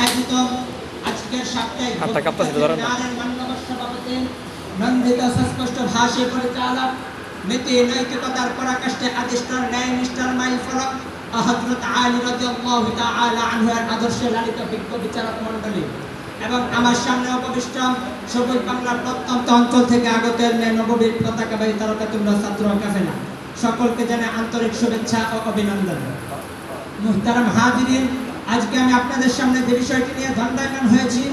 আয়োজিত আজকের সাপ্তাহিক মান্যবর সভাপতি নন্দিত সুস্পষ্ট ভাষী পরিচালক নীতি নৈতিকতার পরাকাষ্ঠে আদিষ্টার ন্যায় নিষ্ঠার মাইল ফলক হযরত আলী রাদিয়াল্লাহু তাআলা আনহুর আদর্শে লালিত বিজ্ঞ বিচারক মণ্ডলী এবং আমার সামনে উপবিষ্ট সবুজ বাংলার প্রত্যন্ত অঞ্চল থেকে আগত নববীর পতাকাবাহী তারকাতুল্য ছাত্র কাফেলা সকলকে জানাই আন্তরিক শুভেচ্ছা ও অভিনন্দন। মুহতারাম হাজিরিন, আজকে আমি আপনাদের সামনে যে বিষয়টি নিয়ে দণ্ডায়মান হয়েছি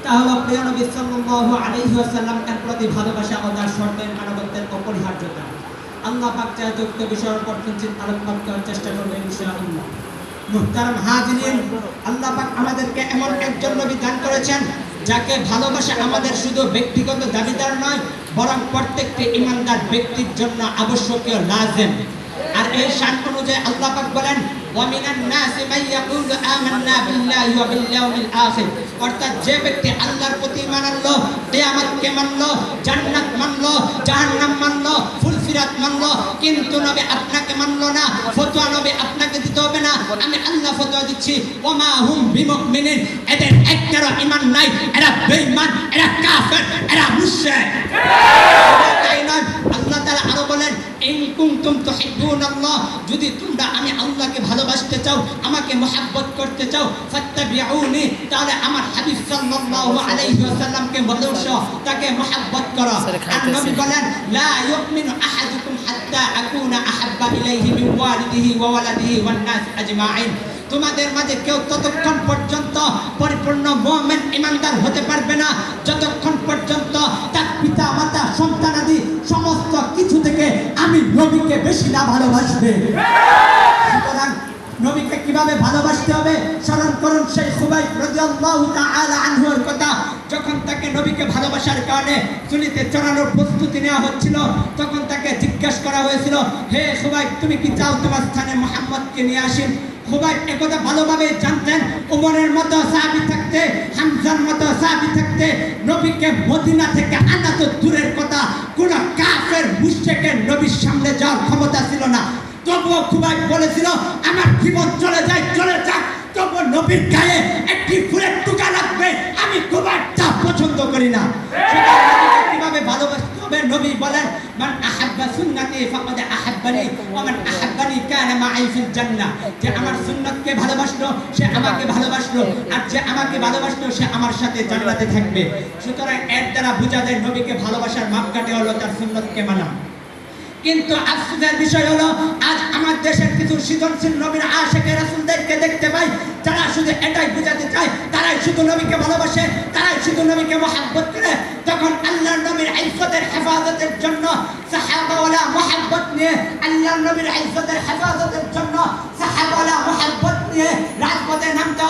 তা হলো প্রিয় নবী সাল্লাল্লাহু আলাইহি ওয়াসাল্লাম এর প্রতি ভালোবাসা ও তার শর্তের আনুগত্যের অপরিহার্যতা। আল্লাহ পাক চায় যুক্ত বিষয়ের উপর কিঞ্চিত আলোকপাত করার চেষ্টা করবেন ইনশাআল্লাহ। মুহতারাম হাজিরিন, আল্লাহ পাক আমাদেরকে এমন একজন নবী দান করেছেন যাকে ভালোবাসা আমাদের শুধু ব্যক্তিগত দাবিদার নয়, বরং প্রত্যেকটি ঈমানদার ব্যক্তির জন্য আবশ্যকীয় লাজিম। আর এই শান অনুযায়ী আল্লাহ পাক বলেন ওয়ামিনান নাসি মান ইয়াকুলু আমান্না বিল্লাহি ওয়া বিল ইয়াউমিল আখির, অর্থাৎ যে ব্যক্তি আল্লাহর প্রতি ঈমান আনলো, কিয়ামতকে মানলো, জান্নাত মানলো, জাহান্নাম মানলো, ফুলসিরাত মানলো, কিন্তু নবী আপনাকে মানলো না, ফতোয়া নবী আপনাকে দিতে হবে না, আমি আল্লাহ ফতোয়া দিচ্ছি ওয়ামা হুম বিমুমিনিন, এদের একটারও ঈমান নাই, এরা বেঈমান, এরা কাফের, এরা মুশরিক। তাই নয়, আল্লাহ তাআলা আরো বলেন ইন কুনতুম তুহিব্বুনাল্লাহ, যদি তোমরা আমি আল্লাহকে ভালোবাসতে চাও, আমাকে মহব্বত করতে চাও, ফাত্তাবিউনি, তাহলে আমার হাবিব সাল্লাল্লাহু আলাইহি ওয়াসাল্লামকে ভালোবাসো, তাকে মহব্বত করো। আর নবী বলেন লা ইউমিনু আহাদুকুম হাত্তা আকুনা আহাব্বা ইলাইহি মিন ওয়ালিদিহি ওয়া ওয়ালাদিহি ওয়ান নাস আজমাইন, তোমাদের মাঝে কেউ ততক্ষণ পর্যন্ত পরিপূর্ণ মুমিন ঈমানদার হতে পারবে না যতক্ষণ পর্যন্ত তার পিতা মাতা সন্তানাদি সমস্ত কিছু থেকে আমি নবীকে বেশি না ভালোবাসবে। সুতরাং নবীকে কিভাবে ভালোবাসতে হবে স্মরণ করুন সেই খুবাইব রাদিয়াল্লাহু তাআলা আনহুর কথা। যখন তাকে নবীকে ভালোবাসার কারণে চুলিতে চড়ানোর প্রস্তুতি নেওয়া হচ্ছিল, তখন তাকে জিজ্ঞাসা করা হয়েছিল, হে খুবাইব, তুমি কি চাও তোমার স্থানে মুহাম্মদকে নিয়ে আসেন? খুবাইব একথা ভালোভাবে জানতেন, ওমরের মতো সাহাবী থাকতে, হামজার মতো সাহাবী থাকতে নবীকে মদিনা থেকে আনা তো দূরের কথা, কোন কাফের মুশরিকের নবীর সামনে যাওয়ার ক্ষমতা ছিল না। তবুও খুবাইব বলেছিল আমার জীবন চলে যায়, চলে যাক, তবুও নবীর গায়ে একটি ফুলের টুকা লাগবে, আমি খুবাইব তা পছন্দ করি না। কিভাবে ভালোবাসতে হবে? নবী বলেন মান আহাব্বা সুন্নতি ফাকাদ আহাব্বানি ওয়া মান আহাব্বানি কানা মাই ফিল জান্নাহ, যে আমার সুন্নতকে ভালোবাসলো সে আমাকে ভালোবাসলো, আর যে আমাকে ভালোবাসলো সে আমার সাথে জান্নাতে থাকবে। সুতরাং এর দ্বারা বোঝা যায় নবীকে ভালোবাসার মাপকাঠি হলো তার সুন্নতকে মানা। কিন্তু আফসোসের বিষয় হলো আজ আমার দেশের কিছু সৃজনশীল নবীর আশিকে রাসূলদেরকে দেখতে পাই যারা শুধু এটাই বোঝাতে চায় তারাই শুধু নবীকে ভালোবাসে, তারাই শুধু নবীকে মহব্বত করে। তখন আল্লাহর নবীর ইজ্জতের হেফাজতের জন্য সাহাবাওয়ালা মহব্বত নিয়ে, আল্লাহর নবীর ইজ্জতের হেফাজতের জন্য সাহাবাওয়ালা মহব্বত নিয়ে রাজপথে নামতে